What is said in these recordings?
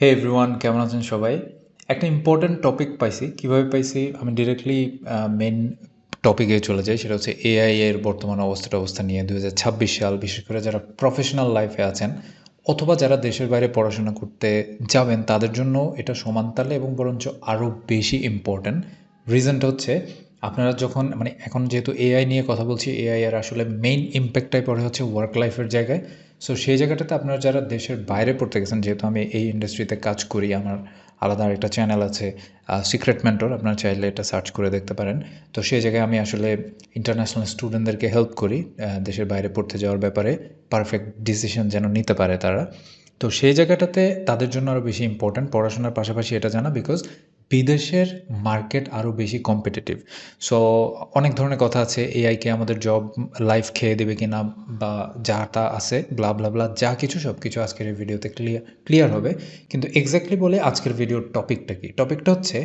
হে everyone, কেমন আছেন সবাই? একটা ইম্পর্ট্যান্ট টপিক পাইছি। কিভাবে পাইছি? আমি ডিরেক্টলি মেইন টপিকে চলে যাই। সেটা হচ্ছে এআই এর বর্তমান অবস্থা নিয়ে ২০২৬ সাল, বিশেষ করে যারা প্রফেশনাল লাইফে আছেন অথবা যারা দেশের বাইরে পড়াশোনা করতে যাবেন, তাদের জন্য এটা সমানতালে এবং বরঞ্চ আরও বেশি ইম্পর্ট্যান্ট। রিজনটা হচ্ছে আপনারা যখন এখন যেহেতু এআই নিয়ে কথা বলছি, এআই এর আসলে মেইন ইম্প্যাক্টটাই পড়ে হচ্ছে ওয়ার্ক লাইফের জায়গায়। সো সেই জায়গাটাতে আপনারা যারা দেশের বাইরে পড়তে গেছেন, যেহেতু আমি এই ইন্ডাস্ট্রিতে কাজ করি, আমার আলাদা আরেকটা চ্যানেল আছে সিক্রেট মেন্টর, আপনারা চাইলে এটা সার্চ করে দেখতে পারেন। তো সেই জায়গায় আমি আসলে ইন্টারন্যাশনাল স্টুডেন্টদেরকে হেল্প করি দেশের বাইরে পড়তে যাওয়ার ব্যাপারে, পারফেক্ট ডিসিশন যেন নিতে পারে তারা। তো সেই জায়গাটাতে তাদের জন্য আরও বেশি ইম্পর্ট্যান্ট পড়াশোনার পাশাপাশি এটা জানা, বিকজ বিদেশের মার্কেট আরও বেশি কম্পিটিটিভ। সো অনেক ধরনের কথা আছে, এআইকে আমাদের জব লাইফ খেয়ে দেবে কিনা বা যা তা আছে ব্লা ব্লা ব্লা, যা কিছু সব কিছু আজকের এই ভিডিওতে ক্লিয়ার হবে। কিন্তু এক্স্যাক্টলি বলে আজকের ভিডিওর টপিকটা কি? টপিকটা হচ্ছে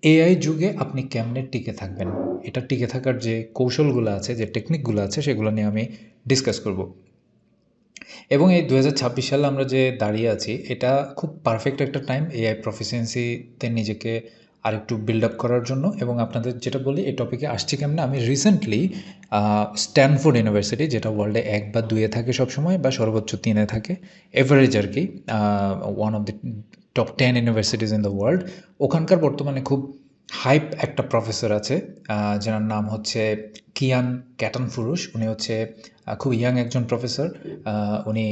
এআই যুগে আপনি কেমনে টিকে থাকবেন। এটা টিকে থাকার যে কৌশলগুলো আছে, যে টেকনিকগুলো আছে, সেগুলো নিয়ে আমি ডিসকাস করব। এবং এই ২০২৬ সালে আমরা যে দাঁড়িয়ে আছি, এটা খুব পারফেক্ট একটা টাইম এআই প্রফিসিয়েন্সিতে নিজেকে আরেকটু বিল্ড আপ করার জন্য। এবং আপনাদের যেটা বলি, এই টপিকে আসছি কেমনে, আমি রিসেন্টলি স্ট্যানফোর্ড ইউনিভার্সিটি, যেটা ওয়ার্ল্ডে ১ বা ২-এ থাকে সবসময়, বা সর্বোচ্চ ৩-এ থাকে, এভারেজ আর কি, one of the top 10 universities in the world. ওখানকার বর্তমানে খুব হাইপ একটা প্রফেসর আছে, যার নাম হচ্ছে কিয়ান ক্যাটনফুরুস। উনি হচ্ছে খুব ইয়াং একজন প্রফেসর। উনি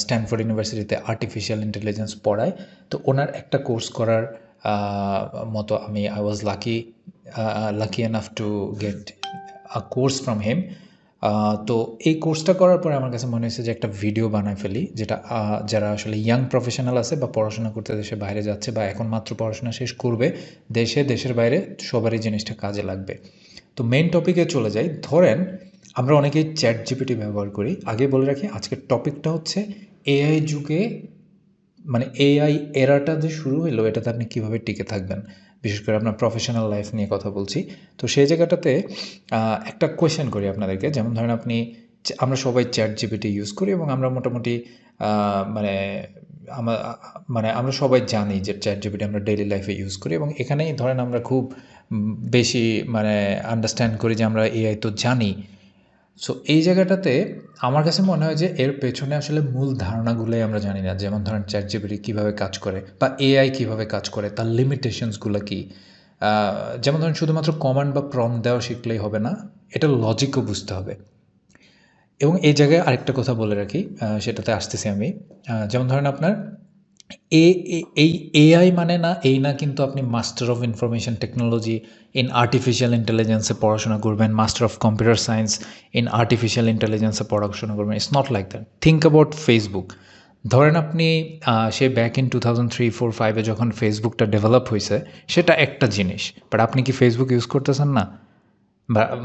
স্ট্যানফোর্ড ইউনিভার্সিটিতে আর্টিফিশিয়াল ইন্টেলিজেন্স পড়ায়। তো ওনার একটা কোর্স করার মতো I was lucky enough to get a course from him. তো এই কোর্সটা করার পরে আমার কাছে মনে হয়েছে যে একটা ভিডিও বানায় ফেলি, যেটা যারা আসলে ইয়াং প্রফেশনাল আছে বা পড়াশোনা করতে দেশের বাইরে যাচ্ছে বা এখন মাত্র পড়াশোনা শেষ করবে, দেশের বাইরে সবারই জিনিসটা কাজে লাগবে। তো মেইন টপিকে চলে যাই। ধরেন আমরা অনেকেই চ্যাট জিপিটি ব্যবহার করি। আগে বলে রাখি, আজকের টপিকটা হচ্ছে এআই যুগে, এআই এরাটা যে শুরু হলো, এটাতে আপনি কীভাবে টিকে থাকবেন। বিশেষ করে আপনার প্রফেশনাল লাইফ নিয়ে কথা বলছি। তো সেই জায়গাটাতে একটা কোয়েশ্চেন করি আপনাদেরকে। যেমন ধরেন আমরা সবাই চ্যাট জিপিটি ইউজ করি এবং আমরা মোটামুটি মানে আমা আমরা সবাই জানি যে চ্যাট জিপিটি আমরা ডেইলি লাইফে ইউজ করি এবং এখানেই ধরেন আমরা খুব বেশি আন্ডারস্ট্যান্ড করি যে আমরা এআই তো জানি। সো এই জায়গাটাতে আমার কাছে মনে হয় যে এর পেছনে আসলে মূল ধারণাগুলোই আমরা জানি না। যেমন ধরেন চ্যাটজিপিটি কীভাবে কাজ করে বা এআই কীভাবে কাজ করে, তার লিমিটেশনসগুলো কী। যেমন ধরেন শুধুমাত্র কমান্ড বা প্রম্পট দেওয়া শিখলেই হবে না, এটার লজিকও বুঝতে হবে। এবং এই জায়গায় আরেকটা কথা বলে রাখি, সেটাতে আসতেছি আমি। যেমন ধরেন আপনার এই এআই এই না কিন্তু আপনি master of information technology in artificial ইন্টেলিজেন্সে পড়াশোনা করবেন, master of computer science in artificial ইন্টেলিজেন্সে পড়াশোনা করবেন। It's not like that. Think about Facebook. ধরেন আপনি সে ব্যাক ইন 2003, 4, 5-এ যখন ফেসবুকটা ডেভেলপ হয়েছে, সেটা একটা জিনিস। বাট আপনি কি ফেসবুক ইউজ করতেছেন না?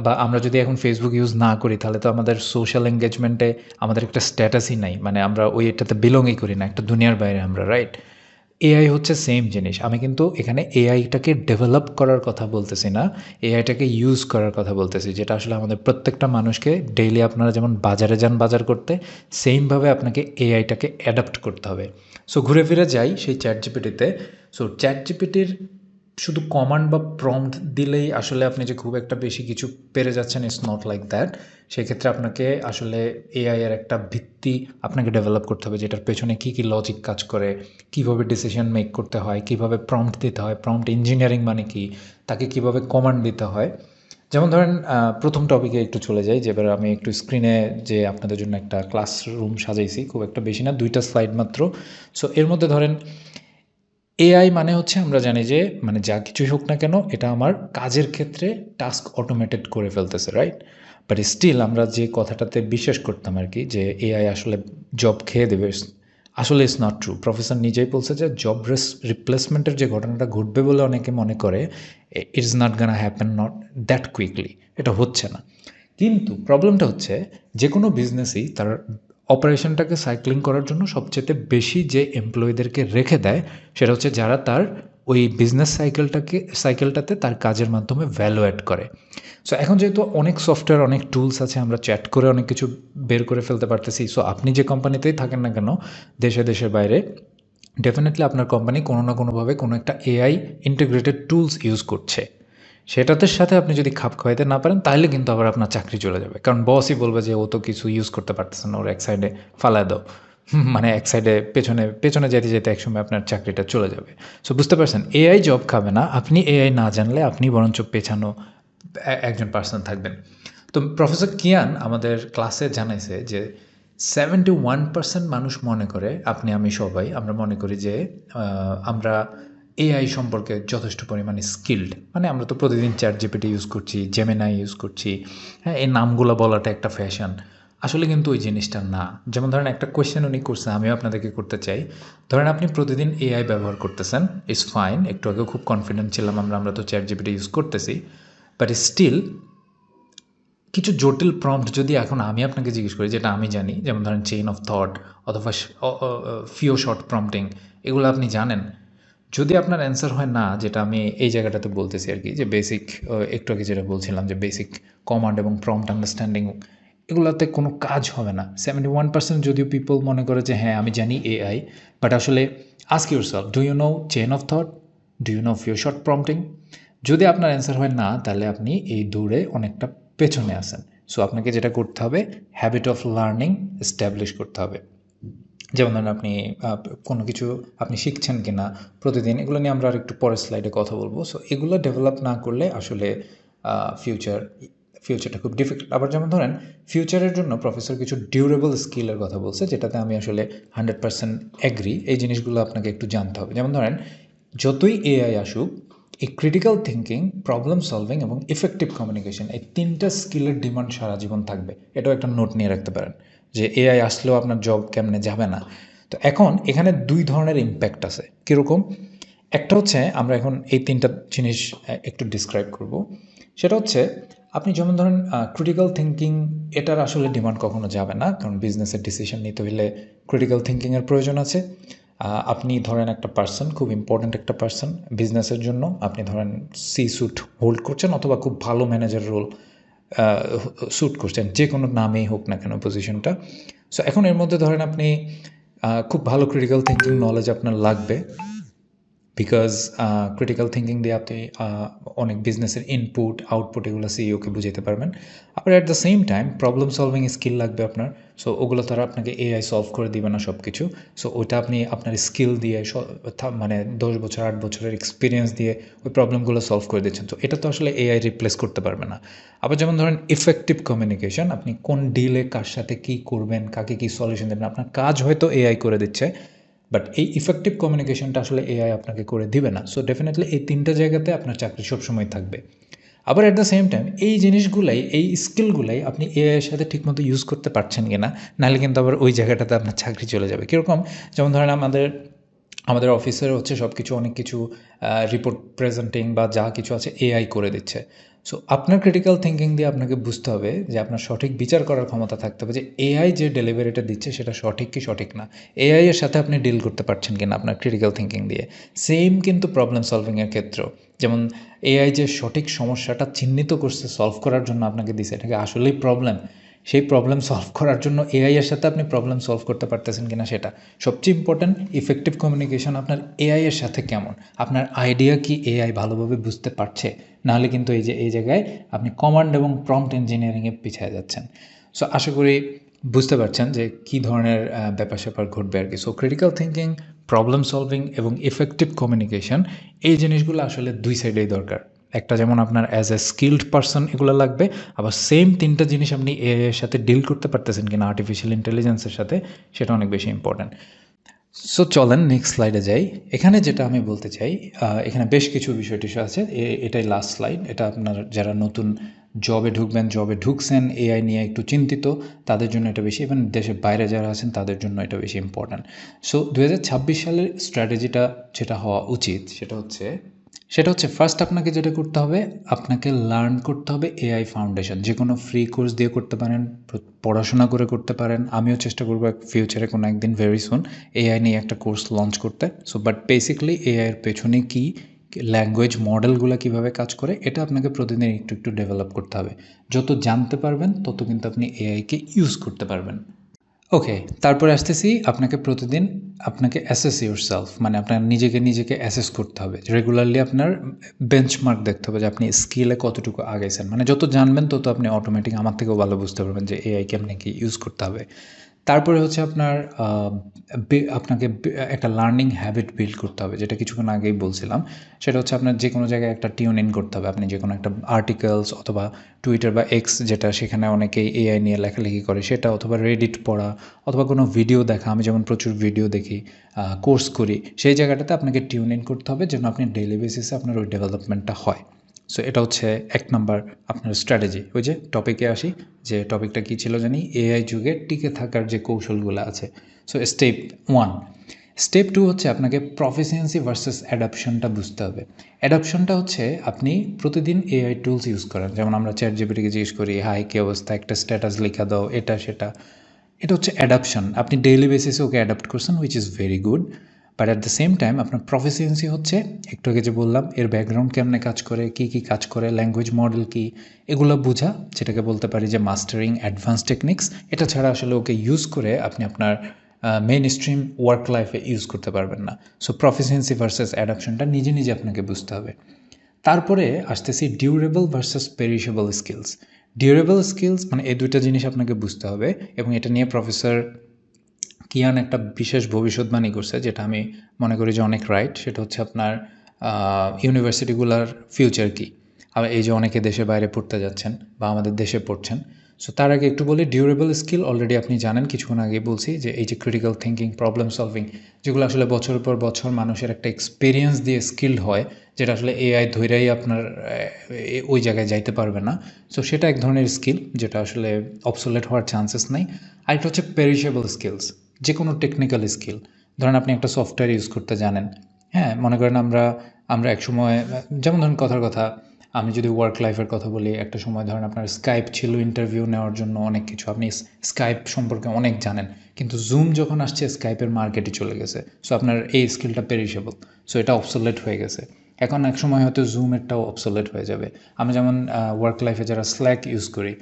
বা আমরা যদি এখন ফেসবুক ইউজ না করি, তাহলে তো আমাদের সোশ্যাল এনগেজমেন্টে আমাদের একটা স্ট্যাটাসই নাই। আমরা ওই এটাতে বিলংই করি না, একটা দুনিয়ার বাইরে আমরা, রাইট? এআই হচ্ছে সেম জিনিস। আমি কিন্তু এখানে এআইটাকে ডেভেলপ করার কথা বলতেছি না, এআইটাকে ইউজ করার কথা বলতেছি, যেটা আসলে আমাদের প্রত্যেকটা মানুষকে ডেইলি, আপনারা যেমন বাজারে যান বাজার করতে, সেমভাবে আপনাকে এআইটাকে অ্যাডাপ্ট করতে হবে। সো ঘুরে ফিরে যাই সেই চ্যাট জিপিটিতে। সো চ্যাট জিপিটির শুধু কমান্ড বা প্রম্পট দিলেই আসলে আপনি যে খুব একটা বেশি কিছু পেরে যাচ্ছেন, ইটস নট লাইক দ্যাট। সেক্ষেত্রে আপনাকে আসলে এআই এর একটা ভিত্তি আপনাকে ডেভেলপ করতে হবে, যেটার পেছনে কী কী লজিক কাজ করে, কীভাবে ডিসিশন মেক করতে হয়, কীভাবে প্রম্পট দিতে হয়, প্রম্পট ইঞ্জিনিয়ারিং মানে কি, তাকে কীভাবে কমান্ড দিতে হয়। যেমন ধরেন প্রথম টপিকে একটু চলে যাই, যেবার আমি একটু স্ক্রিনে যে আপনাদের জন্য একটা ক্লাসরুম সাজাইছি, খুব একটা বেশি না, 2টা স্লাইড মাত্র। সো এর মধ্যে ধরেন এআই হচ্ছে আমরা জানি যে যা কিছুই হোক না কেন, এটা আমার কাজের ক্ষেত্রে টাস্ক অটোমেটেড করে ফেলতেছে, রাইট? বাট স্টিল আমরা যে কথাটাতে বিশ্বাস করতাম আর কি, যে এআই আসলে জব খেয়ে দেবে, আসলে ইটস নট ট্রু। প্রফেসর নিজেই বলছে যে জব রিপ্লেসমেন্টের যে ঘটনাটা ঘটবে বলে অনেকে মনে করে, it's not Gaana happen not that quickly. এটা হচ্ছে না। কিন্তু প্রবলেমটা হচ্ছে, যে কোনো বিজনেসই তার অপারেশনটাকে সাইক্লিং করার জন্য সবচেয়ে বেশি যে এমপ্লয়ীদেরকে রেখে দেয়, সেটা হচ্ছে যারা তার ওই বিজনেস সাইকেলটাতে তার কাজের মাধ্যমে ভ্যালু অ্যাড করে। সো এখন যেহেতু অনেক সফটওয়্যার, অনেক টুলস আছে, আমরা চ্যাট করে অনেক কিছু বের করে ফেলতে পারতেছি। সো আপনি যে কোম্পানিতেই থাকেন না কেন, দেশের বাইরে, ডেফিনেটলি আপনার কোম্পানি কোনো না কোনোভাবে কোনো একটা এআই ইন্টিগ্রেটেড টুলস ইউজ করছে। সেটাতে সাথে আপনি যদি খাপ খাওয়াইতে না পারেন তাহলে কিন্তু আবার আপনার চাকরি চলে যাবে। কারণ বসই বলবে যে ও তো কিছু ইউজ করতে পারতেছে না, ওর এক সাইডে ফালায় দাও। মানে এক সাইডে পেছনে যেতে একসময় আপনার চাকরিটা চলে যাবে। সো বুঝতে পারছেন, এআই জব খাবে না। আপনি এআই না জানলে আপনি বরঞ্চ পেছানো একজন পার্সন থাকবেন। তো প্রফেসর কিয়ান আমাদের ক্লাসে জানাইছে যে 71% মানুষ মনে করে, আপনি আমি সবাই আমরা মনে করি যে আমরা এআই সম্পর্কে যথেষ্ট পরিমাণে স্কিলড। মানে আমরা তো প্রতিদিন চ্যাট জিপিটি ইউজ করছি, জেমিনাই ইউজ করছি, হ্যাঁ, এই নামগুলো বলাটা একটা ফ্যাশন। আসলে কিন্তু ওই জিনিসটা না। যেমন ধরেন একটা কোয়েশ্চেন উনি করছে, আমিও আপনাদেরকে করতে চাই। ধরেন আপনি প্রতিদিন এআই ব্যবহার করতেছেন, ইটস ফাইন। একটু আগেও খুব কনফিডেন্ট ছিলাম আমরা তো চ্যাট জিপিটি ইউজ করতেছি, বাট স্টিল কিছু জটিল প্রম্পট যদি এখন আমি আপনাকে জিজ্ঞেস করি, যেটা আমি জানি, যেমন ধরেন চেইন অফ থট অথবা ফিও শর্ট প্রম্পটিং, এগুলো আপনি জানেন, যদি আপনার অ্যান্সার হয় না, যেটা আমি এই জায়গাটাতে বলতেছি আর কি, যে বেসিক, একটু আগে যেটা বলছিলাম যে বেসিক কমান্ড এবং প্রম্পট আন্ডারস্ট্যান্ডিং, এগুলোতে কোনো কাজ হবে না। 71% যদিও পিপল মনে করে যে হ্যাঁ আমি জানি এআই, বাট আসলে ask yourself, do you know chain of thought, do you know few shot prompting? যদি আপনার অ্যান্সার হয় না, তাহলে আপনি এই দৌড়ে অনেকটা পেছনে আসেন। সো আপনাকে যেটা করতে হবে, হ্যাবিট অফ লার্নিং এস্টাবলিশ করতে হবে। যেমন ধরেন আপনি কোনো কিছু আপনি শিখছেন কি না প্রতিদিন, এগুলো নিয়ে আমরা আর একটু পরের স্লাইডে কথা বলবো। সো এগুলো ডেভেলপ না করলে আসলে ফিউচারটা খুব ডিফিকাল্ট। আবার যেমন ধরেন ফিউচারের জন্য প্রফেসর কিছু ডিউরেবল স্কিলের কথা বলছে, যেটাতে আমি আসলে 100% এগ্রি। এই জিনিসগুলো আপনাকে একটু জানতে হবে। যেমন ধরেন যতই এআই আসুক, এই ক্রিটিক্যাল থিঙ্কিং, প্রবলেম সলভিং এবং ইফেক্টিভ কমিউনিকেশন, এই তিনটা স্কিলের ডিমান্ড সারা জীবন থাকবে। এটাও একটা নোট নিয়ে রাখতে পারেন যে এআই আসলেও আপনার জব কেমনে যাবে না। তো এখন এখানে দুই ধরনের ইম্প্যাক্ট আছে। কীরকম? একটা হচ্ছে, আমরা এখন এই তিনটা জিনিস একটু ডিসক্রাইব করব। সেটা হচ্ছে, আপনি যেমন ধরেন ক্রিটিক্যাল থিঙ্কিং, এটার আসলে ডিমান্ড কখনো যাবে না, কারণ বিজনেসের ডিসিশন নিতে হলে ক্রিটিক্যাল থিঙ্কিংয়ের প্রয়োজন আছে। আপনি ধরেন একটা পার্সন, খুব ইম্পর্ট্যান্ট একটা পার্সন বিজনেসের জন্য, আপনি ধরেন সি স্যুট হোল্ড করছেন অথবা খুব ভালো ম্যানেজার রোল স্যুট করছেন, যে কোনো নামেই হোক না কেন পজিশনটা। সো এখন এর মধ্যে ধরেন আপনি খুব ভালো ক্রিটিক্যাল থিঙ্কিং নলেজ আপনার লাগবে, বিকজ ক্রিটিক্যাল থিঙ্কিং দিয়ে আপনি অনেক বিজনেসের ইনপুট আউটপুট এগুলো সিইওকে বুঝাতে পারবেন। আবার at the same time problem solving skill লাগবে আপনার। সো ওগুলো তারা আপনাকে এআই সলভ করে দিবে না সব কিছু। সো ওইটা আপনি আপনার স্কিল দিয়ে মানে 10 বছর 8 বছরের এক্সপিরিয়েন্স দিয়ে ওই প্রবলেমগুলো সলভ করে দিচ্ছেন। তো এটা তো আসলে এআই রিপ্লেস করতে পারবে না। আবার যেমন ধরেন ইফেক্টিভ কমিউনিকেশন, আপনি কোন ডিলে কার সাথে কী করবেন, কাকে কী সলিউশন দেবেন, আপনার কাজ হয়তো এআই করে দিচ্ছে, বাট এই ইফেক্টিভ কমিউনিকেশনটা আসলে এআই আপনাকে করে দিবে না। সো ডেফিনেটলি এই তিনটা জায়গাতে আপনার চাকরি সবসময় থাকবে। আবার অ্যাট দ্য সেম টাইম এই জিনিসগুলাই, এই স্কিলগুলাই আপনি এআইয়ের সাথে ঠিকমতো ইউজ করতে পারছেন কি না, নাহলে কিন্তু আবার ওই জায়গাটাতে আপনার চাকরি চলে যাবে। কীরকম? যেমন ধরেন আমাদের অফিসের হচ্ছে সব কিছু, অনেক কিছু রিপোর্ট প্রেজেন্টিং বা যা কিছু আছে এআই করে দিচ্ছে। সো আপনার ক্রিটিক্যাল থিঙ্কিং দিয়ে আপনাকে বুঝতে হবে যে আপনার সঠিক বিচার করার ক্ষমতা থাকতে হবে যে এআই যে ডেলিভারিটা দিচ্ছে সেটা সঠিক কি সঠিক না, এআই এর সাথে আপনি ডিল করতে পারছেন কিনা আপনার ক্রিটিক্যাল থিঙ্কিং দিয়ে। সেম কিন্তু প্রবলেম সলভিংয়ের ক্ষেত্রেও, যেমন এআই যে সঠিক সমস্যাটা চিহ্নিত করছে সলভ করার জন্য আপনাকে দিছে, এটাকে আসলেই প্রবলেম, সেই প্রবলেম সলভ করার জন্য এআই এর সাথে আপনি প্রবলেম সলভ করতে পারতেছেন কিনা সেটা সবচেয়ে ইম্পর্ট্যান্ট। ইফেক্টিভ কমিউনিকেশন আপনার এআই এর সাথে কেমন, আপনার আইডিয়া কি এআই ভালোভাবে বুঝতে পারছে, নাহলে কিন্তু এই জায়গায় আপনি কমান্ড এবং প্রম্পট ইঞ্জিনিয়ারিংয়ে পিছিয়ে যাচ্ছেন। সো আশা করি বুঝতে পারছেন যে কী ধরনের ব্যাপার স্যাপার ঘটবে আর কি। So critical thinking, problem solving এবং ইফেক্টিভ কমিউনিকেশন, এই জিনিসগুলো আসলে দুই সাইডেই দরকার। একটা যেমন আপনার অ্যাজ এ স্কিল্ড পারসন এগুলো লাগবে, আবার সেম তিনটা জিনিস আপনি এআই এর সাথে ডিল করতে পারতেছেন কিনা, আর্টিফিশিয়াল ইন্টেলিজেন্সের সাথে, সেটা অনেক বেশি ইম্পর্ট্যান্ট। সো চলেন নেক্সট স্লাইডে যাই। এখানে যেটা আমি বলতে চাই, এখানে বেশ কিছু বিষয় টিষয় আছে, এটাই লাস্ট স্লাইড। এটা আপনার যারা নতুন জবে ঢুকবেন, জবে ঢুকছেন, এআই নিয়ে একটু চিন্তিত, তাদের জন্য এটা বেশি, ইভেন দেশের বাইরে যারা আছেন তাদের জন্য এটা বেশি ইম্পর্ট্যান্ট। সো 2026 সালের স্ট্র্যাটেজিটা যেটা হওয়া উচিত সেটা হচ্ছে ফার্স্ট আপনাকে যেটা করতে হবে, আপনাকে লার্ন করতে হবে এআই ফাউন্ডেশন। যে কোনো ফ্রি কোর্স দিয়ে করতে পারেন, পড়াশোনা করে করতে পারেন। আমিও চেষ্টা করবো ফিউচারে কোনো একদিন ভেরি সুন এআই নিয়ে একটা কোর্স লঞ্চ করতে। সো বাট বেসিক্যালি এআইয়ের পেছনে কী, ল্যাঙ্গুয়েজ মডেলগুলো কীভাবে কাজ করে, এটা আপনাকে প্রতিদিন একটু একটু ডেভেলপ করতে হবে। যত জানতে পারবেন তত কিন্তু আপনি এআইকে ইউজ করতে পারবেন। ওকে, তারপরে আসতেছি আপনাকে প্রতিদিন আপনাকে অ্যাসেস ইউরসেলফ, মানে আপনার নিজেকে অ্যাসেস করতে হবে। রেগুলারলি আপনার বেঞ্চমার্ক দেখতে হবে যে আপনি স্কিলে কতটুকু আগাইছেন। মানে যত জানবেন তত আপনি অটোমেটিক আমার থেকেও ভালো বুঝতে পারবেন যে এআই কেমনে কি ইউজ করতে হবে। তারপরে হচ্ছে আপনার আপনাকে একটা লার্নিং হ্যাবিট বিল্ড করতে হবে, যেটা কিছুক্ষণ আগেই বলছিলাম। সেটা হচ্ছে আপনার যে কোনো জায়গায় একটা টিউন ইন করতে হবে। আপনি যে কোনো একটা আর্টিকেলস অথবা টুইটার বা এক্স, যেটা সেখানে অনেকেই এআই নিয়ে লেখালেখি করে, সেটা অথবা রেডিট পড়া অথবা কোনো ভিডিও দেখা। আমি যেমন প্রচুর ভিডিও দেখি, কোর্স করি, সেই জায়গাটাতে আপনাকে টিউন ইন করতে হবে যেন আপনি ডেইলি বেসিসে আপনার ওই ডেভেলপমেন্টটা হয়। সো এটা হচ্ছে 1 নাম্বার আপনার স্ট্র্যাটেজি। ওই যে টপিকে আসি, যে টপিকটা কী ছিল জানি, এআই যুগে টিকে থাকার যে কৌশলগুলো আছে। So step 1। স্টেপ 2 হচ্ছে আপনাকে প্রফিসিয়েন্সি ভার্সেস অ্যাডাপশনটা বুঝতে হবে। অ্যাডাপশনটা হচ্ছে আপনি প্রতিদিন এআই টুলস ইউজ করেন, যেমন আমরা চ্যাট জিপিটিকে জিজ্ঞেস করি, হাই কী অবস্থা, একটা স্ট্যাটাস লেখা দাও, এটা সেটা। এটা হচ্ছে অ্যাডাপশন। আপনি ডেইলি বেসিসে ওকে অ্যাডাপ্ট করছেন, which is very good. But at the same time আপনার প্রফিসিয়েন্সি হচ্ছে, একটু আগে যে বললাম, এর ব্যাকগ্রাউন্ড কেমনে কাজ করে, কী কাজ করে, ল্যাঙ্গুয়েজ মডেল কী, এগুলো বোঝা, যেটাকে বলতে পারি যে মাস্টারিং অ্যাডভান্স টেকনিক্স। এটা ছাড়া আসলে ওকে ইউজ করে আপনি আপনার মেইন স্ট্রিম ওয়ার্ক লাইফে ইউজ করতে পারবেন না। সো প্রফিসিয়েন্সি ভার্সেস অ্যাডাপশনটা নিজে আপনাকে বুঝতে হবে। তারপরে আসতেছি durable versus perishable skills. Durable skills মানে এই দুইটা জিনিস আপনাকে বুঝতে হবে, এবং এটা নিয়ে প্রফেসর কিয়ান একটা বিশেষ ভবিষ্যৎবাণী করছে, যেটা আমি মনে করি যে অনেক রাইট। সেটা হচ্ছে আপনার ইউনিভার্সিটিগুলোর ফিউচার কী। আর এই যে অনেকে দেশের বাইরে পড়তে যাচ্ছেন বা আমাদের দেশে পড়ছেন। সো তার আগে একটু বলি, ডিউরেবল স্কিল অলরেডি আপনি জানেন, কিছুক্ষণ আগে বলছি যে এই যে ক্রিটিক্যাল থিঙ্কিং, প্রবলেম সলভিং, যেগুলো আসলে বছরের পর বছর মানুষের একটা এক্সপিরিয়েন্স দিয়ে স্কিল্ড হয়, যেটা আসলে এআই ধৈরাই আপনার ওই জায়গায় যাইতে পারবে না। সো সেটা এক ধরনের স্কিল যেটা আসলে অবসোলেট হওয়ার চান্সেস নাই। আরেকটা হচ্ছে পেরিশেবল স্কিলস, যে কোনো টেকনিক্যাল স্কিল। ধরেন আপনি একটা সফটওয়্যার ইউজ করতে জানেন, হ্যাঁ, মনে করেন আমরা এক সময়, যেমন ধরেন কথার কথা, আমি যদি ওয়ার্ক লাইফের কথা বলি, একটা সময় ধরেন আপনার স্কাইপ ছিল ইন্টারভিউ নেওয়ার জন্য, অনেক কিছু আপনি স্কাইপ সম্পর্কে অনেক জানেন, কিন্তু জুম যখন আসছে স্কাইপের মার্কেটে চলে গেছে। সো আপনার এই স্কিলটা পেরিশেবল, সো এটা অবসোলেট হয়ে গেছে। এখন এক সময় হয়তো জুমেরটাও অবসোলেট হয়ে যাবে। আমি যেমন ওয়ার্ক লাইফে যারা স্ল্যাক ইউজ করি,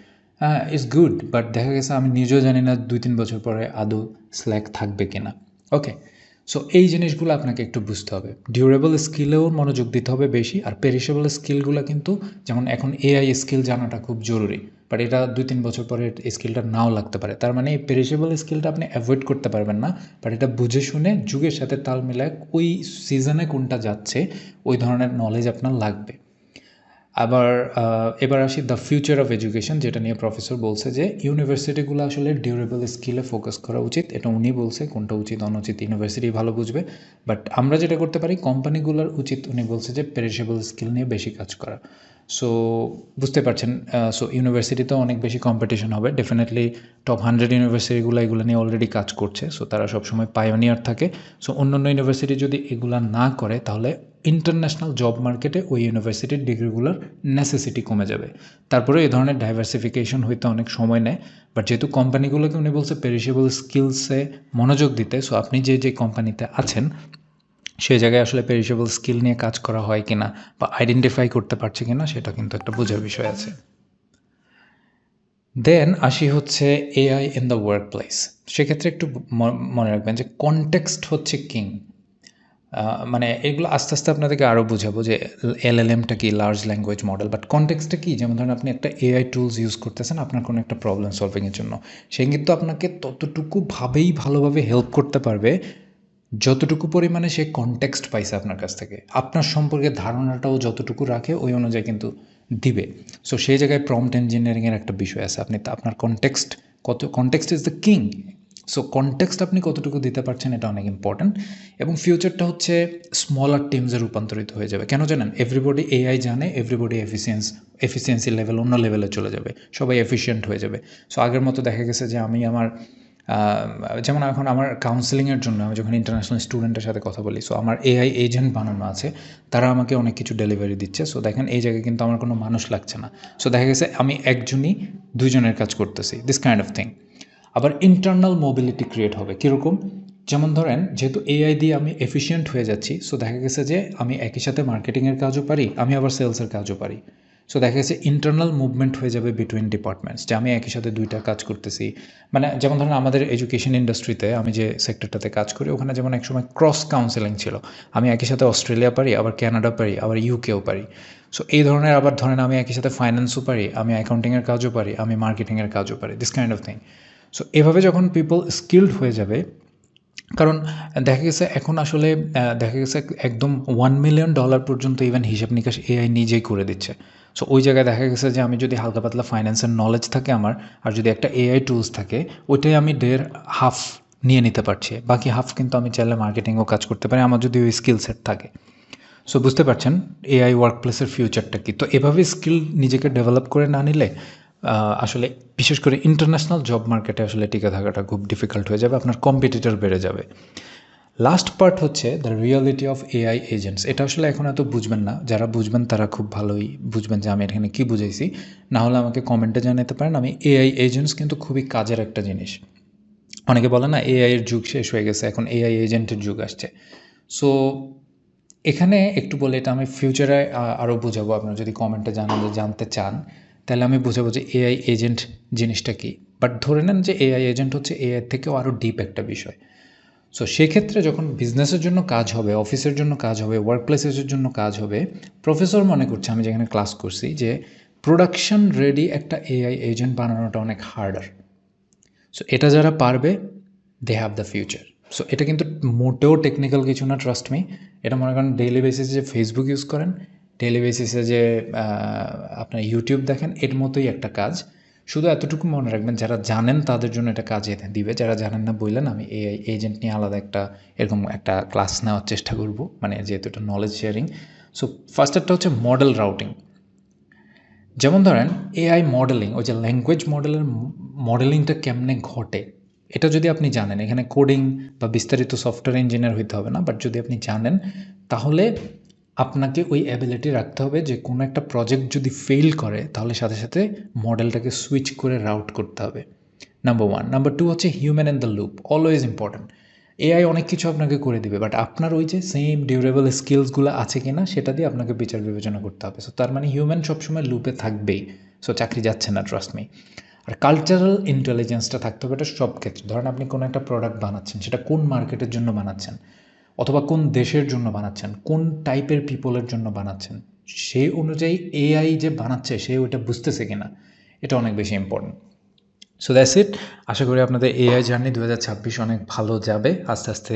হ্যাঁ, ইটস গুড, বাট দেখা গেছে আমি নিজেও জানি না 2-3 বছর পরে আদৌ স্ল্যাক থাকবে কিনা। ওকে, সো এই জিনিসগুলো আপনাকে একটু বুঝতে হবে। ডিউরেবল স্কিলেও মনোযোগ দিতে হবে বেশি, আর পেরিশেবল স্কিলগুলো কিন্তু, যেমন এখন এআই স্কিল জানাটা খুব জরুরি, বাট এটা 2-3 বছর পরে এই স্কিলটা নাও লাগতে পারে। তার মানে এই পেরিশেবল স্কিলটা আপনি অ্যাভয়েড করতে পারবেন না, বাট এটা বুঝে শুনে যুগের সাথে তাল মিলায় ওই সিজনে কোনটা যাচ্ছে ওই ধরনের নলেজ আপনার লাগবে। আবার এবার আসি দ্য ফিউচার অফ এডুকেশন, যেটা নিয়ে প্রফেসর বলছে যে ইউনিভার্সিটিগুলো আসলে ডিউরেবল স্কিলে ফোকাস করা উচিত। এটা উনি বলছে, কোনটা উচিত অনুচিত ইউনিভার্সিটি ভালো বুঝবে। বাট আমরা যেটা করতে পারি, কোম্পানিগুলোর উচিত, উনি বলছে যে পেরিশেবল স্কিল নিয়ে বেশি কাজ করা। সো বুঝতে পারছেন, সো ইউনিভার্সিটিতেও অনেক বেশি কম্পিটিশন হবে ডেফিনেটলি। টপ 100 ইউনিভার্সিটিগুলো এগুলো নিয়ে অলরেডি কাজ করছে, সো তারা সবসময় পায়োনিয়ার থাকে। সো অন্যান্য ইউনিভার্সিটি যদি এগুলা না করে, তাহলে ইন্টারন্যাশনাল জব মার্কেটে ওই ইউনিভার্সিটির ডিগ্রিগুলোর নেসেসিটি কমে যাবে। তারপরে এই ধরনের ডাইভার্সিফিকেশন হইতে অনেক সময় নেয়, বাট যেহেতু কোম্পানিগুলোকে উনি বলছে পেরিশেবল স্কিলসে মনোযোগ দিতে, সো আপনি যে কোম্পানিতে আছেন সেই জায়গায় আসলে পেরিশেবল স্কিল নিয়ে কাজ করা হয় কিনা বা আইডেন্টিফাই করতে পারছে কিনা, সেটা কিন্তু একটা বোঝার বিষয় আছে। দেন আসি হচ্ছে AI in the work place. সেক্ষেত্রে একটু মনে রাখবেন যে কনটেক্সট হচ্ছে কিং। মানে এগুলো আস্তে আস্তে আপনাদেরকে আরও বোঝাবো যে এলএলএমটা কি, লার্জ ল্যাঙ্গুয়েজ মডেল, বাট কনটেক্সটটা কী। যেমন ধরেন আপনি একটা এআই টুলস ইউজ করতেছেন আপনার কোনো একটা প্রবলেম সলভিংয়ের জন্য, সে কিন্তু আপনাকে ততটুকুভাবেই ভালোভাবে হেল্প করতে পারবে যতটুকু পরিমাণে সে কনটেক্সট পাইছে আপনার কাছ থেকে, আপনার সম্পর্কে ধারণাটাও যতটুকু রাখে ওই অনুযায়ী কিন্তু দিবে। সো সেই জায়গায় প্রম্পট ইঞ্জিনিয়ারিংয়ের একটা বিষয় আছে, আপনি আপনার context is the king. So context আপনি কতটুকু দিতে পারছেন এটা অনেক ইম্পর্ট্যান্ট। এবং ফিউচারটা হচ্ছে স্মলার টিমসে রূপান্তরিত হয়ে যাবে। কেন জানেন? এভরিবডি এআই জানে, এভরিবডি এফিসিয়েন্সি লেভেল অন্য লেভেলে চলে যাবে, সবাই এফিশিয়েন্ট হয়ে যাবে। সো আগের মতো দেখা গেছে যে আমি আমার যেমন এখন আমার কাউন্সেলিংয়ের জন্য আমি যখন ইন্টারন্যাশনাল স্টুডেন্টের সাথে কথা বলি, সো আমার এআই এজেন্ট বানানো আছে, তারা আমাকে অনেক কিছু ডেলিভারি দিচ্ছে। সো দেখেন এই জায়গায় কিন্তু আমার কোনো মানুষ লাগছে না। সো দেখা গেছে আমি একজনই 2 জনের কাজ করতেছি, দিস কাইন্ড অফ থিং। আবার ইন্টারনাল মোবিলিটি ক্রিয়েট হবে। কীরকম? যেমন ধরেন, যেহেতু এআই দিয়ে আমি এফিশিয়েন্ট হয়ে যাচ্ছি, সো দেখা গেছে যে আমি একই সাথে মার্কেটিংয়ের কাজও পারি, আমি আবার সেলসের কাজও পারি। সো দেখা গেছে ইন্টারনাল মুভমেন্ট হয়ে যাবে বিটুইন ডিপার্টমেন্টস, যে আমি একই সাথে 2টা কাজ করতেছি। মানে যেমন ধরুন আমাদের এডুকেশন ইন্ডাস্ট্রিতে আমি যে সেক্টরটাতে কাজ করি ওখানে যেমন একসময় ক্রস কাউন্সেলিং ছিল, আমি একই সাথে অস্ট্রেলিয়া পারি, আবার কানাডা পারি, আবার ইউকেও পারি। সো এই ধরনের আবার ধরেন আমি একই সাথে ফাইন্যান্সও পারি, আমি অ্যাকাউন্টিংয়ের কাজও পারি, আমি মার্কেটিংয়ের কাজও পারি, this kind of thing. So এভাবে যখন পিপল স্কিলড হয়ে যাবে, কারণ দেখা গেছে এখন আসলে দেখা গেছে একদম $1 মিলিয়ন পর্যন্ত ইভেন হিসাব নিকাশ এআই নিজেই করে দিচ্ছে। সো ওই জায়গায় দেখা গেছে যে আমি যদি হালকা পাতলা ফাইন্যান্সের নলেজ থাকে আমার, আর যদি একটা এআই টুলস থাকে, ওইটাই আমি হাফ নিয়ে নিতে পারছি, বাকি হাফ কিন্তু আমি চাইলে মার্কেটিংও কাজ করতে পারি আমার যদি ওই স্কিল সেট থাকে। সো বুঝতে পারছেন এআই ওয়ার্ক প্লেসের ফিউচারটা কী। তো এভাবে স্কিল নিজেকে ডেভেলপ করে না নিলে আসলে বিশেষ করে ইন্টারন্যাশনাল জব মার্কেটে আসলে টিকে থাকাটা খুব ডিফিকাল্ট হয়ে যাবে, আপনার কম্পিটিটর বেড়ে যাবে। লাস্ট পার্ট হচ্ছে the reality of AI agents. এটা আসলে এখন এত বুঝবেন না, যারা বুঝবেন তারা খুব ভালোই বুঝবেন যে আমি এখানে কী বুঝাইছি। না হলে আমাকে কমেন্টে জানাতে পারেন। আমি এআই এজেন্টস কিন্তু খুবই কাজের একটা জিনিস। অনেকে বলে না এআই এর যুগ শেষ হয়ে গেছে, এখন এআই এজেন্টের যুগ আসছে। সো এখানে একটু বলে এটা আমি ফিউচারে আরও বোঝাবো, আপনারা যদি কমেন্টে জানতে চান তাহলে আমি বোঝাবো যে এআই এজেন্ট জিনিসটা কী। বাট ধরে নেন যে এআই এজেন্ট হচ্ছে এআই থেকেও আরও ডিপ একটা বিষয়। সো সেক্ষেত্রে যখন বিজনেসের জন্য কাজ হবে, অফিসের জন্য কাজ হবে, ওয়ার্ক প্লেসেসের জন্য কাজ হবে, প্রফেসর মনে করছে, আমি যেখানে ক্লাস করছি, যে প্রোডাকশন রেডি একটা এআই এজেন্ট বানানোটা অনেক হার্ডার। সো এটা যারা পারবে they have the future. So এটা কিন্তু মোটেও টেকনিক্যাল কিছু না, ট্রাস্ট মি। এটা মনে করেন ডেইলি বেসিসে যে ফেসবুক ইউজ করেন, ডেইলি বেসিসে যে আপনার ইউটিউব দেখেন, এর মতোই একটা কাজ। শুধু এতটুকু মনে রাখবেন, যারা জানেন তাদের জন্য এটা কাজে দিবে, যারা জানেন না বললেন আমি এআই এজেন্ট নিয়ে আলাদা একটা এরকম একটা ক্লাস নেওয়ার চেষ্টা করব, মানে যেহেতু এটা নলেজ শেয়ারিং। সো ফার্স্টেরটা হচ্ছে মডেল রাউটিং। যেমন ধরেন এআই মডেলিং, ওই যে ল্যাঙ্গুয়েজ মডেলিংটা কেমনে ঘটে, এটা যদি আপনি জানেন, এখানে কোডিং বা বিস্তারিত সফটওয়্যার ইঞ্জিনিয়ার হইতে হবে না, বাট যদি আপনি জানেন তাহলে আপনাকে ওই অ্যাবিলিটি রাখতে হবে যে কোনো একটা প্রজেক্ট যদি ফেল করে তাহলে সাথে সাথে মডেলটাকে সুইচ করে রাউট করতে হবে, নাম্বার 1। নাম্বার 2 হচ্ছে human in the loop, always important. AI অনেক কিছু আপনাকে করে দিবে, বাট আপনার ওই যে সেম ডিউরেবল স্কিলসগুলো আছে কিনা সেটা দিয়ে আপনাকে বিচার বিবেচনা করতে হবে। সো তার মানে হিউম্যান সবসময় লুপে থাকবেই। সো চাকরি যাচ্ছে না, ট্রাস্ট মি। আর কালচারাল ইন্টেলিজেন্সটা থাকতে হবে, এটা সব ক্ষেত্রে। ধরেন আপনি কোনো একটা প্রোডাক্ট বানাচ্ছেন, সেটা কোন মার্কেটের জন্য বানাচ্ছেন, অথবা কোন দেশের জন্য বানাচ্ছেন, কোন টাইপের পিপলের জন্য বানাচ্ছেন, সেই অনুযায়ী এআই যে বানাচ্ছে সে ওইটা বুঝতেছে কিনা, এটা অনেক বেশি ইম্পর্টেন্ট। So that's it. আশা করি আপনাদের এআই জার্নি 2026 অনেক ভালো যাবে। আস্তে আস্তে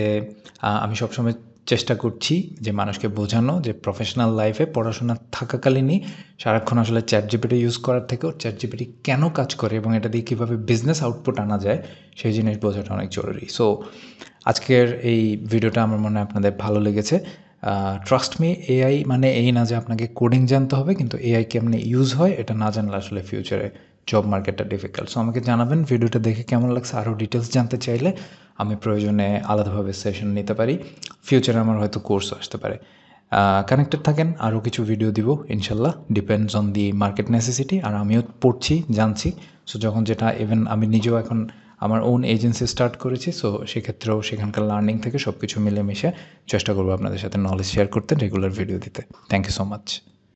আমি সবসময় চেষ্টা করছি যে মানুষকে বোঝানো যে প্রফেশনাল লাইফে পড়াশোনা থাকাকালীনই সারাক্ষণ আসলে চ্যাটজিপিটি ইউজ করার থেকেও চ্যাটজিপিটি কেন কাজ করে এবং এটা দিয়ে কীভাবে বিজনেস আউটপুট আনা যায় সেই জিনিস বোঝাটা অনেক জরুরি। সো আজকের এই ভিডিওটা আমার মনে হয় আপনাদের ভালো লেগেছে। ট্রাস্ট মি, এআই মানে এই না যে আপনাকে কোডিং জানতে হবে, কিন্তু এআই কেমনে ইউজ হয় এটা না জানলে আসলে ফিউচারে জব মার্কেটটা ডিফিকাল্ট। সো আমাকে জানাবেন ভিডিওটা দেখে কেমন লাগছে। আরও ডিটেলস জানতে চাইলে আমি প্রয়োজনে আলাদাভাবে সেশন নিতে পারি। ফিউচারে আমার হয়তো কোর্সও আসতে পারে। কানেক্টেড থাকেন, আরও কিছু ভিডিও দিব ইনশাল্লাহ, depends on the market necessity. আর আমিও পড়ছি, জানছি। সো যখন যেটা ইভেন আমি নিজেও এখন আমার ওন এজেন্সি স্টার্ট করেছি, সো সেক্ষেত্রেও সেখানকার লার্নিং থেকে সব কিছু মিলেমিশে চেষ্টা করবো আপনাদের সাথে নলেজ শেয়ার করতে, রেগুলার ভিডিও দিতে। Thank you so much.